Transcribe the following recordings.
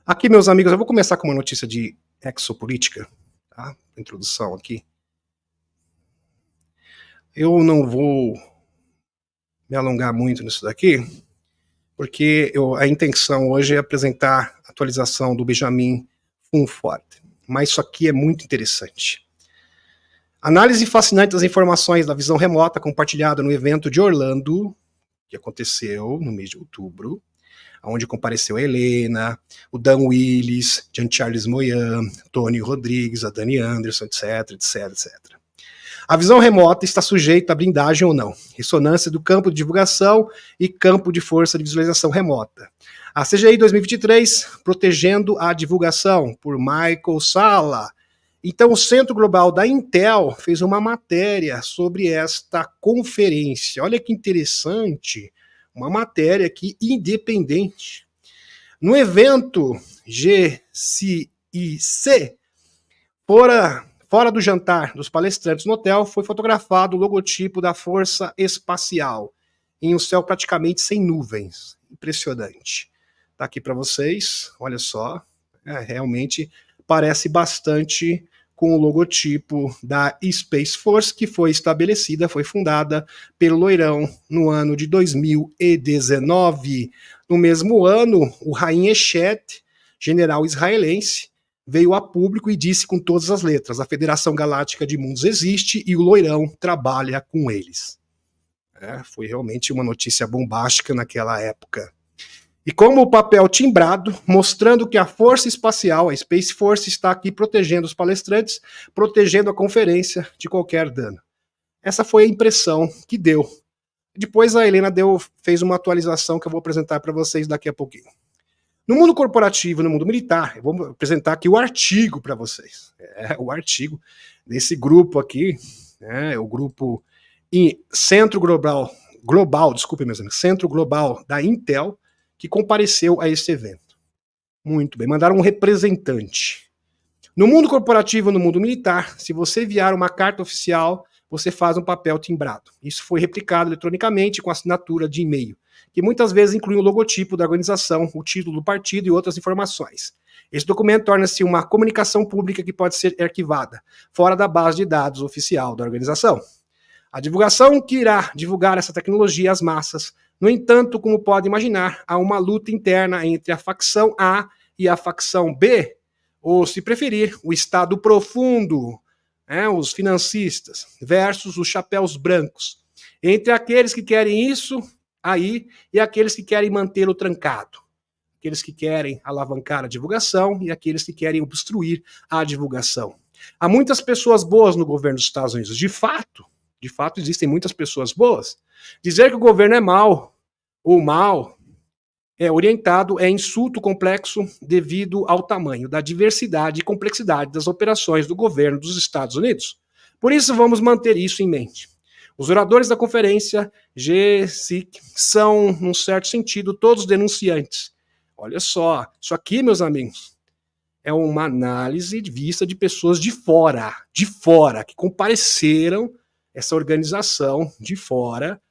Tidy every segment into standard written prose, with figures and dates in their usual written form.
Aqui, meus amigos, eu vou começar com uma notícia de exopolítica, tá? Introdução aqui. Eu não vou me alongar muito nisso daqui, porque a intenção hoje é apresentar a atualização do Benjamin Funford. Mas isso aqui é muito interessante. Análise fascinante das informações da visão remota compartilhada no evento de Orlando, que aconteceu no mês de outubro, onde compareceu a Helena, o Dan Willis, Jean Charles Moyan, Tony Rodrigues, a Dani Anderson, etc, etc, etc. A visão remota está sujeita a blindagem ou não, ressonância do campo de divulgação e campo de força de visualização remota. A CGI 2023, protegendo a divulgação, por Michael Sala. Então, o Centro Global da Intel fez uma matéria sobre esta conferência. Olha que interessante, uma matéria aqui independente. No evento GCIC, fora do jantar dos palestrantes no hotel, foi fotografado o logotipo da Força Espacial, em um céu praticamente sem nuvens. Impressionante. Tá aqui para vocês, olha só, realmente parece bastante com o logotipo da Space Force, que foi estabelecida, foi fundada pelo Loirão no ano de 2019. No mesmo ano, o Haim Eshet, general israelense, veio a público e disse com todas as letras: a Federação Galáctica de Mundos existe e o Loirão trabalha com eles. Foi realmente uma notícia bombástica naquela época. E como o papel timbrado, mostrando que a Força Espacial, a Space Force, está aqui protegendo os palestrantes, protegendo a conferência de qualquer dano. Essa foi a impressão que deu. Depois a Helena fez uma atualização que eu vou apresentar para vocês daqui a pouquinho. No mundo corporativo, no mundo militar, eu vou apresentar aqui o artigo para vocês. O artigo desse grupo aqui, o grupo Centro Global, Centro Global da Intel, que compareceu a esse evento. Muito bem, mandaram um representante. No mundo corporativo, no mundo militar, se você enviar uma carta oficial, você faz um papel timbrado. Isso foi replicado eletronicamente com assinatura de e-mail, que muitas vezes inclui o logotipo da organização, o título do partido e outras informações. Esse documento torna-se uma comunicação pública que pode ser arquivada, fora da base de dados oficial da organização. A divulgação que irá divulgar essa tecnologia às massas. No entanto, como pode imaginar, há uma luta interna entre a facção A e a facção B, ou, se preferir, o Estado profundo, os financistas, versus os chapéus brancos, entre aqueles que querem isso aí e aqueles que querem mantê-lo trancado, aqueles que querem alavancar a divulgação e aqueles que querem obstruir a divulgação. Há muitas pessoas boas no governo dos Estados Unidos, de fato existem muitas pessoas boas. Dizer que o governo é mau ou mal orientado é insulto complexo devido ao tamanho da diversidade e complexidade das operações do governo dos Estados Unidos. Por isso, vamos manter isso em mente. Os oradores da conferência GCIC são, num certo sentido, todos denunciantes. Olha só, isso aqui, meus amigos, é uma análise vista de pessoas de fora, que compareceram essa organização de fora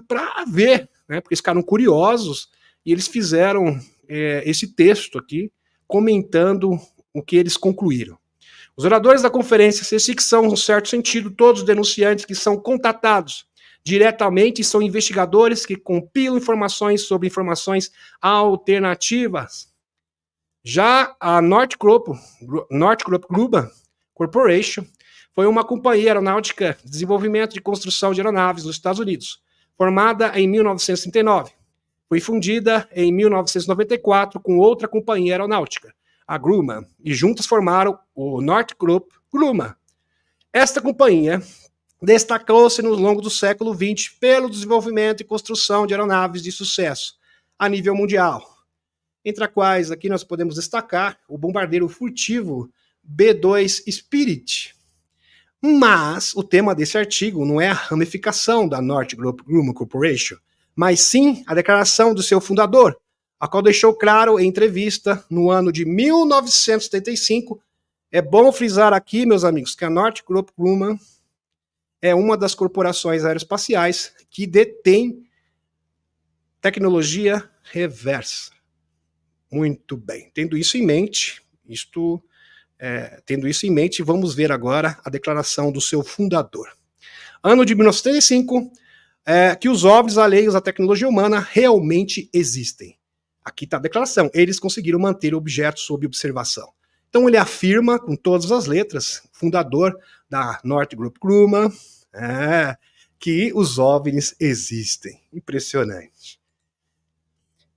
para ver, porque eles ficaram curiosos e eles fizeram esse texto aqui comentando o que eles concluíram. Os oradores da conferência CSIC são, em certo sentido, todos denunciantes que são contatados diretamente, são investigadores que compilam informações sobre informações alternativas. Já a Northrop Grumman Corporation foi uma companhia aeronáutica de desenvolvimento e construção de aeronaves nos Estados Unidos, formada em 1939. Foi fundida em 1994 com outra companhia aeronáutica, a Grumman, e juntas formaram o Northrop Grumman. Esta companhia destacou-se no longo do século XX pelo desenvolvimento e construção de aeronaves de sucesso a nível mundial, entre as quais aqui nós podemos destacar o bombardeiro furtivo B-2 Spirit. Mas o tema desse artigo não é a ramificação da Northrop Grumman Corporation, mas sim a declaração do seu fundador, a qual deixou claro em entrevista no ano de 1975. É bom frisar aqui, meus amigos, que a Northrop Grumman é uma das corporações aeroespaciais que detém tecnologia reversa. Muito bem. Tendo isso em mente, vamos ver agora a declaração do seu fundador. Ano de 1935, que os OVNIs alheios à tecnologia humana realmente existem. Aqui está a declaração. Eles conseguiram manter o objeto sob observação. Então ele afirma, com todas as letras, fundador da Northrop Grumman, que os OVNIs existem. Impressionante.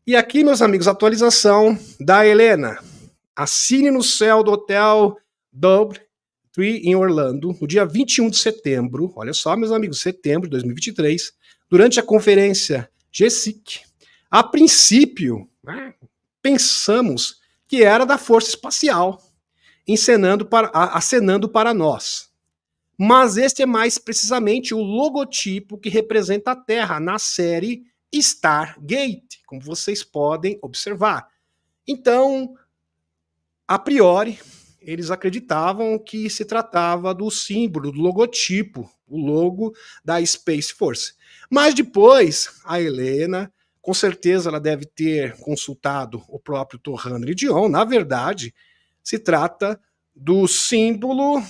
E aqui, meus amigos, atualização da Helena. Assine no céu do Hotel Doubletree em Orlando, no dia 21 de setembro, olha só, meus amigos, setembro de 2023, durante a conferência GSIC. A princípio, pensamos que era da Força Espacial, acenando para nós. Mas este é mais precisamente o logotipo que representa a Terra na série Stargate, como vocês podem observar. Então, a priori, eles acreditavam que se tratava do símbolo, do logotipo, o logo da Space Force. Mas depois, a Helena, com certeza ela deve ter consultado o próprio Torrandre Dion, na verdade, se trata do símbolo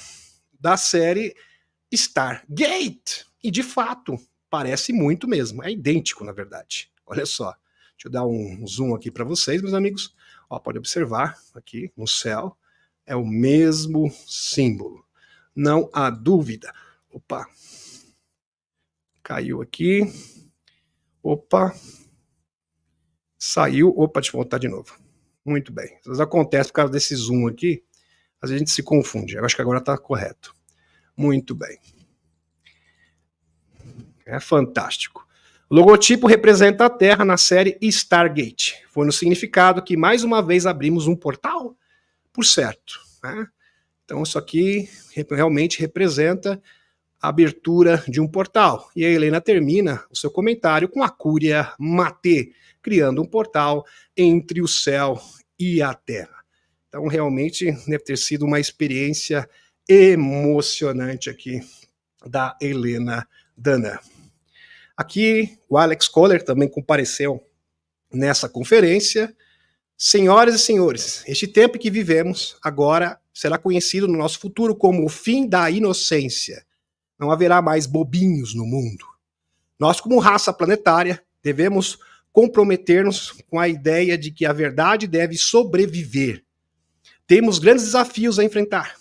da série Stargate. E de fato, parece muito mesmo, é idêntico na verdade. Olha só, deixa eu dar um zoom aqui para vocês, meus amigos. Ó, pode observar aqui no céu, é o mesmo símbolo, não há dúvida. Opa, caiu aqui, opa, saiu, opa, deixa eu voltar de novo. Muito bem, isso acontece por causa desse zoom aqui, às vezes a gente se confunde, eu acho que agora está correto. Muito bem. É fantástico. O logotipo representa a Terra na série Stargate. Foi no significado que mais uma vez abrimos um portal, por certo. Né? Então isso aqui realmente representa a abertura de um portal. E a Helena termina o seu comentário com a Cúria Matê, criando um portal entre o céu e a Terra. Então realmente deve ter sido uma experiência emocionante aqui da Helena Danner. Aqui, o Alex Kohler também compareceu nessa conferência. Senhoras e senhores, este tempo que vivemos agora será conhecido no nosso futuro como o fim da inocência. Não haverá mais bobinhos no mundo. Nós, como raça planetária, devemos comprometer-nos com a ideia de que a verdade deve sobreviver. Temos grandes desafios a enfrentar.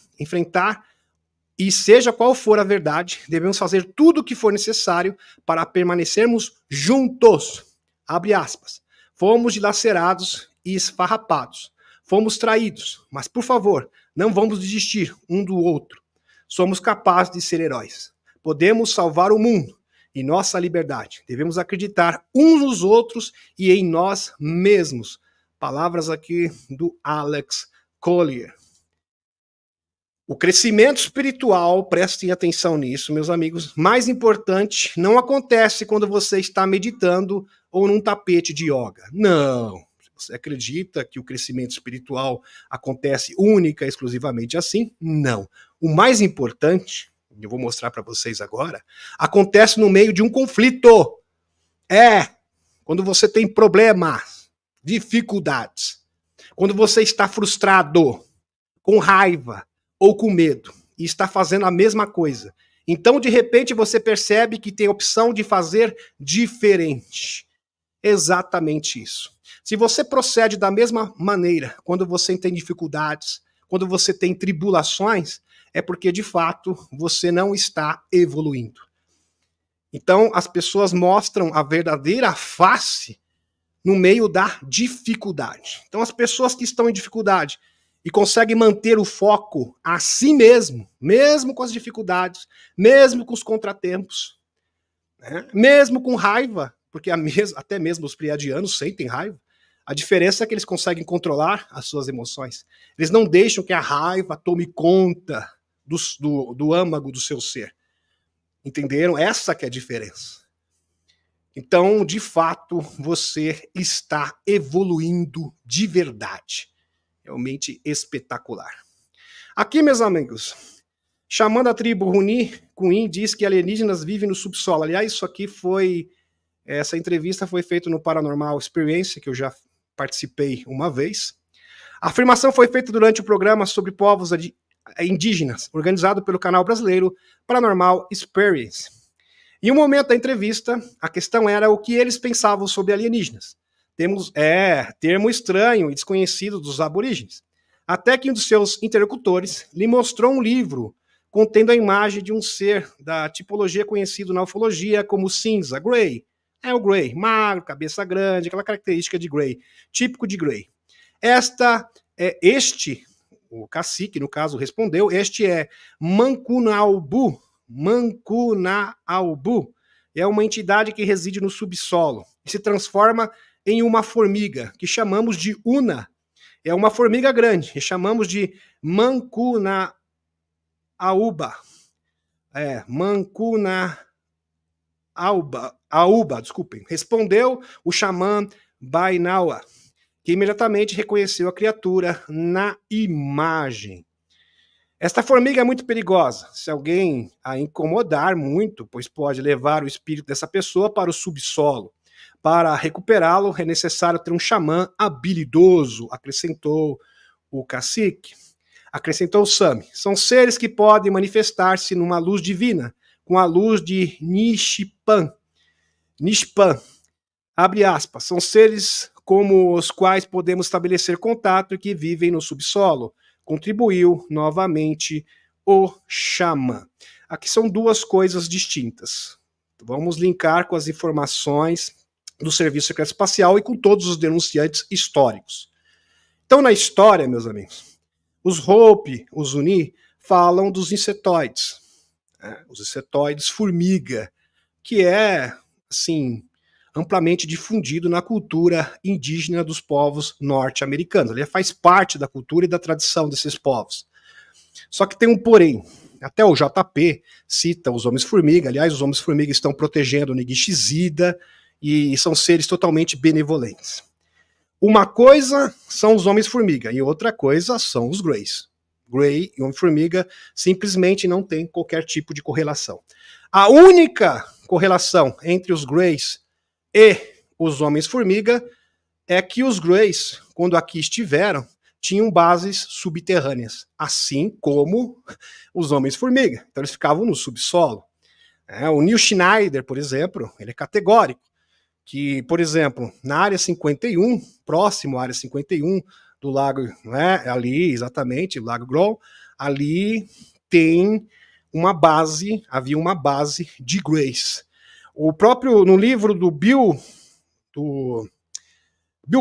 E seja qual for a verdade, devemos fazer tudo o que for necessário para permanecermos juntos. Abre aspas. Fomos dilacerados e esfarrapados. Fomos traídos, mas por favor, não vamos desistir um do outro. Somos capazes de ser heróis. Podemos salvar o mundo e nossa liberdade. Devemos acreditar uns nos outros e em nós mesmos. Palavras aqui do Alex Collier. O crescimento espiritual, prestem atenção nisso, meus amigos, mais importante, não acontece quando você está meditando ou num tapete de yoga. Não. Você acredita que o crescimento espiritual acontece única e exclusivamente assim? Não. O mais importante, eu vou mostrar para vocês agora, acontece no meio de um conflito. Quando você tem problemas, dificuldades, quando você está frustrado, com raiva, ou com medo, e está fazendo a mesma coisa. Então, de repente, você percebe que tem a opção de fazer diferente. Exatamente isso. Se você procede da mesma maneira, quando você tem dificuldades, quando você tem tribulações, é porque, de fato, você não está evoluindo. Então, as pessoas mostram a verdadeira face no meio da dificuldade. Então, as pessoas que estão em dificuldade, e consegue manter o foco a si mesmo, mesmo com as dificuldades, mesmo com os contratempos, né? Mesmo com raiva, porque até mesmo os pleiadianos sentem raiva. A diferença é que eles conseguem controlar as suas emoções. Eles não deixam que a raiva tome conta do âmago do seu ser. Entenderam? Essa que é a diferença. Então, de fato, você está evoluindo de verdade. Realmente espetacular. Aqui, meus amigos, chamando a tribo Cuin, diz que alienígenas vivem no subsolo. Aliás, essa entrevista foi feita no Paranormal Experience, que eu já participei uma vez. A afirmação foi feita durante o programa sobre povos indígenas, organizado pelo canal brasileiro Paranormal Experience. Em um momento da entrevista, a questão era o que eles pensavam sobre alienígenas. Termo estranho e desconhecido dos aborígenes. Até que um dos seus interlocutores lhe mostrou um livro contendo a imagem de um ser da tipologia conhecido na ufologia como cinza, Grey. É o Grey, magro, cabeça grande, aquela característica de Grey, típico de Grey. O cacique, no caso, respondeu, este é Mancunaubu. Mancunaubu é uma entidade que reside no subsolo e se transforma em uma formiga, que chamamos de Una. É uma formiga grande, e chamamos de Mancunauba. Mancunauba, desculpem. Respondeu o xamã Bainawa, que imediatamente reconheceu a criatura na imagem. Esta formiga é muito perigosa. Se alguém a incomodar muito, pois pode levar o espírito dessa pessoa para o subsolo. Para recuperá-lo, é necessário ter um xamã habilidoso, acrescentou o cacique. Acrescentou o Sami. São seres que podem manifestar-se numa luz divina, com a luz de Nishpan. Abre aspas. São seres como os quais podemos estabelecer contato e que vivem no subsolo. Contribuiu novamente o xamã. Aqui são duas coisas distintas. Vamos linkar com as informações do Serviço Secreto Espacial e com todos os denunciantes históricos. Então, na história, meus amigos, os Hopi, os Uni, falam dos insetoides. Os insetoides formiga, que é, assim, amplamente difundido na cultura indígena dos povos norte-americanos. Ele faz parte da cultura e da tradição desses povos. Só que tem um porém. Até o JP cita os Homens-Formiga. Aliás, os Homens-Formiga estão protegendo o Nigishizida e são seres totalmente benevolentes. Uma coisa são os Homens-Formiga e outra coisa são os Greys. Grey e Homem-Formiga simplesmente não tem qualquer tipo de correlação. A única correlação entre os Greys e os Homens-Formiga é que os Greys, quando aqui estiveram, tinham bases subterrâneas, assim como os Homens-Formiga. Então eles ficavam no subsolo. O Neil Schneider, por exemplo, ele é categórico, que, por exemplo, na área 51, próximo à área 51 do lago, ali exatamente, o Lago Groll, ali tem uma base, havia uma base de Greys. O próprio, no livro do Bill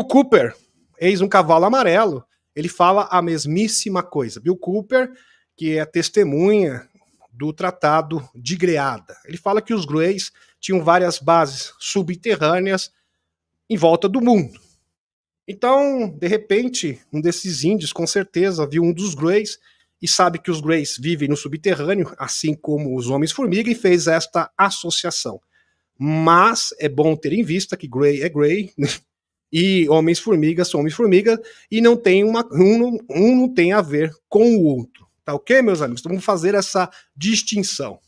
Cooper, Eis um Cavalo Amarelo, ele fala a mesmíssima coisa. Bill Cooper, que é testemunha do Tratado de Greada. Ele fala que os Greys tinham várias bases subterrâneas em volta do mundo. Então, de repente, um desses índios, com certeza, viu um dos Greys e sabe que os Greys vivem no subterrâneo, assim como os Homens-Formiga, e fez esta associação. Mas é bom ter em vista que Grey é Grey e Homens-Formiga são Homens-Formiga e não tem um não tem a ver com o outro. Tá ok, meus amigos? Então vamos fazer essa distinção.